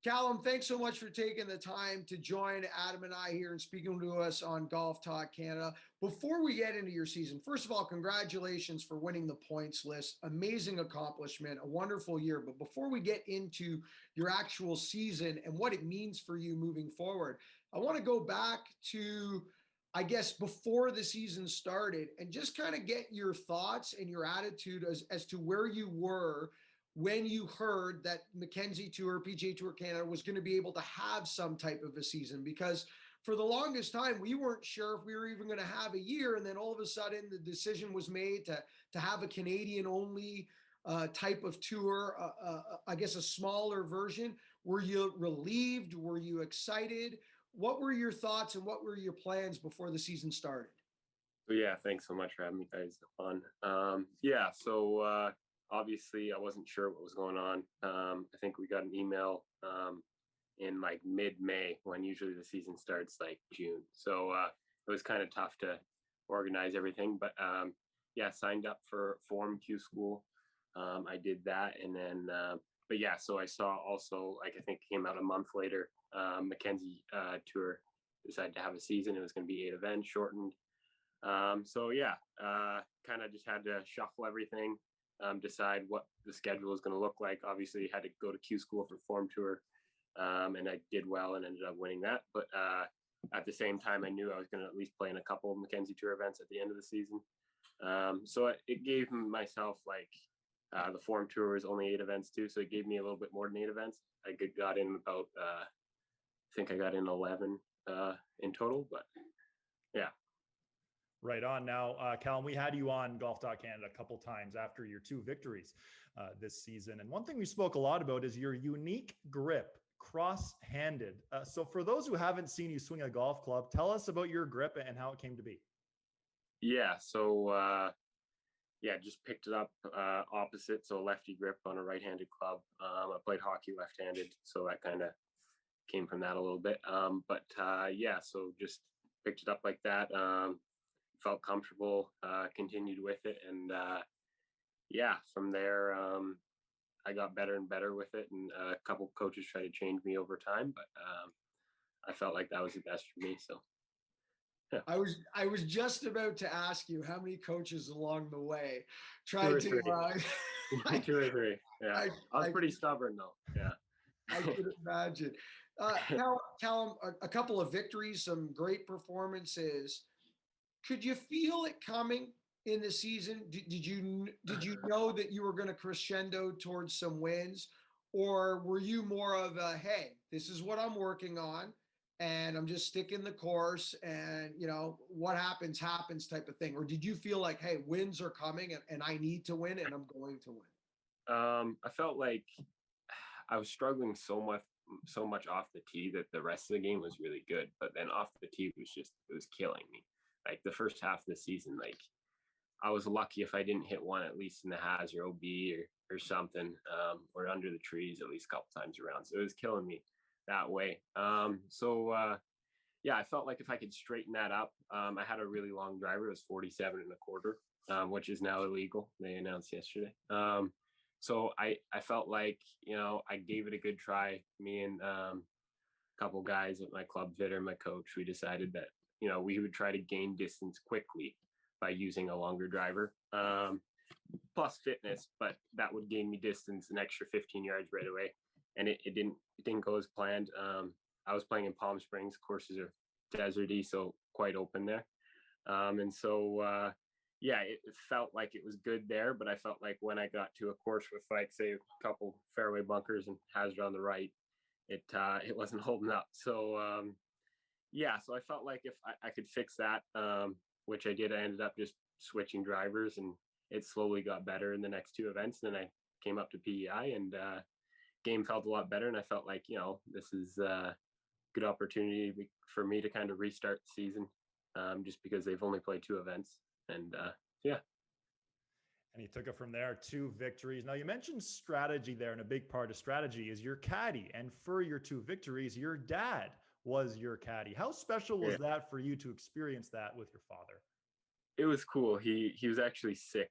Callum, thanks so much for taking the time to join Adam and I here and speaking to us on Golf Talk Canada. Before we get into your season, first of all, congratulations for winning the points list. Amazing accomplishment, a wonderful year. But before we get into your actual season and what it means for you moving forward, I want to go back to, I guess, before the season started and just kind of get your thoughts and your attitude as to where you were when you heard that Mackenzie Tour, PGA Tour Canada was going to be able to have some type of a season. Because for the longest time, we weren't sure if we were even going to have a year. And then all of a sudden the decision was made to have a Canadian only type of tour, I guess a smaller version. Were you relieved? Were you excited? What were your thoughts and what were your plans before the season started? Yeah, thanks so much for having me guys on. Obviously I wasn't sure what was going on. I think we got an email in like mid-May when usually the season starts like June. So it was kind of tough to organize everything, but signed up for Form Q School. I did that. And then, so I saw also, like, I think it came out a month later, Mackenzie Tour decided to have a season. It was going to be 8 events, shortened. Kind of just had to shuffle everything, decide what the schedule is going to look like. Obviously, had to go to Q School for Form Tour, and I did well and ended up winning that. But at the same time, I knew I was going to at least play in a couple of Mackenzie Tour events at the end of the season. It gave myself the Form Tour was only 8 events too, so it gave me a little bit more than 8 events. I got in about, I think I got in 11 in total, but yeah. Right on. Now, Callum, we had you on Golf Talk Canada a couple times after your 2 victories this season. And one thing we spoke a lot about is your unique grip, cross-handed. So for those who haven't seen you swing a golf club, tell us about your grip and how it came to be. Just picked it up opposite, so lefty grip on a right-handed club. I played hockey left-handed, so that kind of came from that a little bit. So just picked it up like that. Felt comfortable, continued with it. And from there, I got better and better with it. And a couple coaches tried to change me over time, but I felt like that was the best for me. So, yeah. I was just about to ask you how many coaches along the way tried to. 2 or 3. Yeah, I was pretty stubborn though. Yeah, I could imagine. Callum, a couple of victories, some great performances. Could you feel it coming in the season? Did you know that you were going to crescendo towards some wins, or were you more of a, hey, this is what I'm working on, and I'm just sticking the course, and what happens type of thing? Or did you feel like, hey, wins are coming, and I need to win, and I'm going to win? I felt like I was struggling so much off the tee that the rest of the game was really good, but then off the tee it was killing me. Like the first half of the season, like I was lucky if I didn't hit one at least in the Has or OB or something, or under the trees at least a couple times around. So it was killing me that way. I felt like if I could straighten that up, I had a really long driver. It was 47 and a quarter, which is now illegal. They announced yesterday. So I felt like, I gave it a good try. Me and a couple guys at my club fitter, my coach, we decided that, we would try to gain distance quickly by using a longer driver, plus fitness, but that would gain me distance, an extra 15 yards right away. And it didn't go as planned. I was playing in Palm Springs. Courses are deserty, so quite open there. It felt like it was good there, but I felt like when I got to a course with say a couple fairway bunkers and hazard on the right, it wasn't holding up. So so I felt like if I could fix that, which I did, I ended up just switching drivers, and it slowly got better in the next 2 events. Then I came up to PEI, and game felt a lot better, and I felt like this is a good opportunity for me to kind of restart the season, just because they've only played 2 events. And And he took it from there, 2 victories. Now, you mentioned strategy there, and a big part of strategy is your caddy. And for your 2 victories, your dad was your caddy. How special was that for you to experience that with your father? It was cool. He was actually sick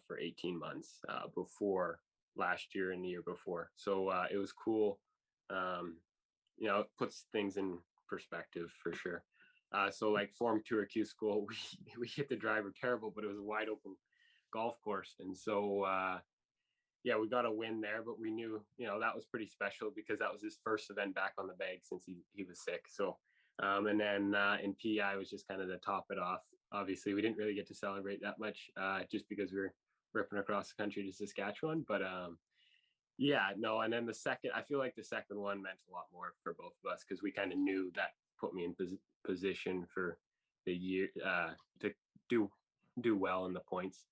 for 18 months before last year and the year before. So it was cool it puts things in perspective for sure. So like Form Tour Q School, we hit the driver terrible, but it was a wide open golf course. And so, we got a win there, but we knew, that was pretty special because that was his first event back on the bag since he was sick. So, and then in PI was just kind of to top it off. Obviously, we didn't really get to celebrate that much just because we were ripping across the country to Saskatchewan. But and then I feel like the second one meant a lot more for both of us because we kind of knew that put me in position for the year to do well in the points.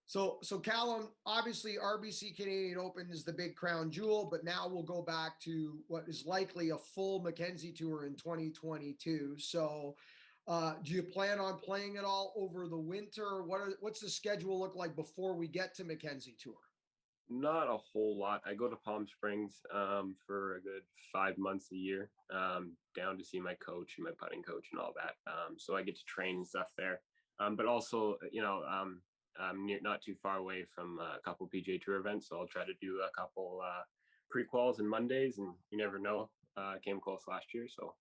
So Callum, obviously RBC Canadian Open is the big crown jewel, but now we'll go back to what is likely a full Mackenzie Tour in 2022. So do you plan on playing it all over the winter? What's the schedule look like before we get to Mackenzie Tour? Not a whole lot. I go to Palm Springs for a good 5 months a year, down to see my coach and my putting coach and all that. So I get to train and stuff there. But also, I'm not too far away from a couple PGA Tour events, so I'll try to do a couple pre-quals and Mondays, and you never know. Came close last year, so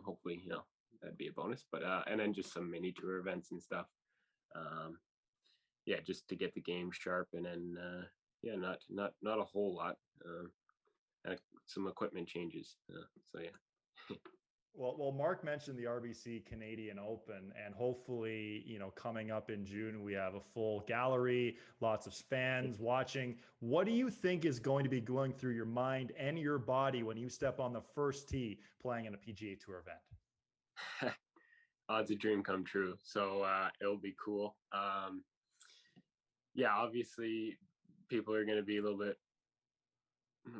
hopefully, that'd be a bonus. But and then just some mini tour events and stuff. Just to get the game sharp, and then not a whole lot. And some equipment changes. Well, Mark mentioned the RBC Canadian Open, and hopefully, coming up in June, we have a full gallery, lots of fans watching. What do you think is going to be going through your mind and your body when you step on the first tee playing in a PGA Tour event? It's a dream come true. So it'll be cool. Obviously, people are going to be a little bit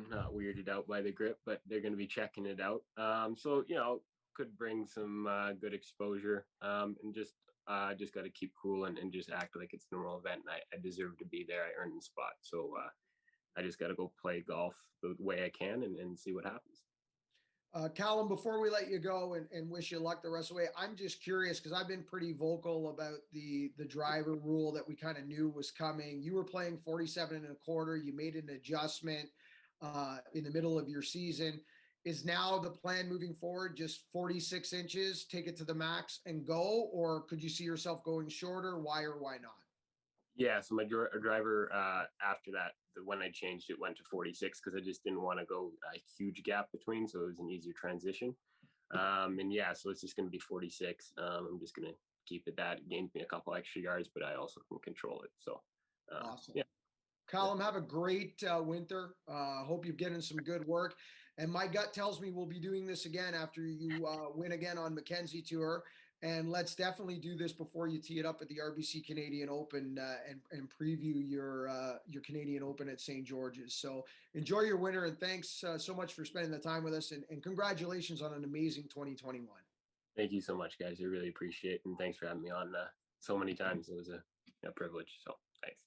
not weirded out by the grip, but they're going to be checking it out. Could bring some good exposure, and just got to keep cool and just act like it's a normal event. And I deserve to be there. I earned the spot. So I just got to go play golf the way I can and see what happens. Callum, before we let you go and wish you luck the rest of the way, I'm just curious because I've been pretty vocal about the driver rule that we kind of knew was coming. You were playing 47 and a quarter. You made an adjustment in the middle of your season. Is now the plan moving forward just 46 inches, take it to the max and go? Or could you see yourself going shorter? Why or why not? Yeah, so my driver after that, when I changed it, went to 46 because I just didn't want to go a huge gap between, so it was an easier transition. So it's just going to be 46. I'm just going to keep it that. It gains me a couple extra yards, but I also can control it. So awesome. Yeah. Callum, have a great winter. Hope you're getting some good work. And my gut tells me we'll be doing this again after you win again on Mackenzie Tour. And let's definitely do this before you tee it up at the RBC Canadian Open and preview your Canadian Open at St. George's. So enjoy your winter, and thanks so much for spending the time with us. And congratulations on an amazing 2021. Thank you so much, guys. I really appreciate it. And thanks for having me on so many times. It was a privilege. So thanks.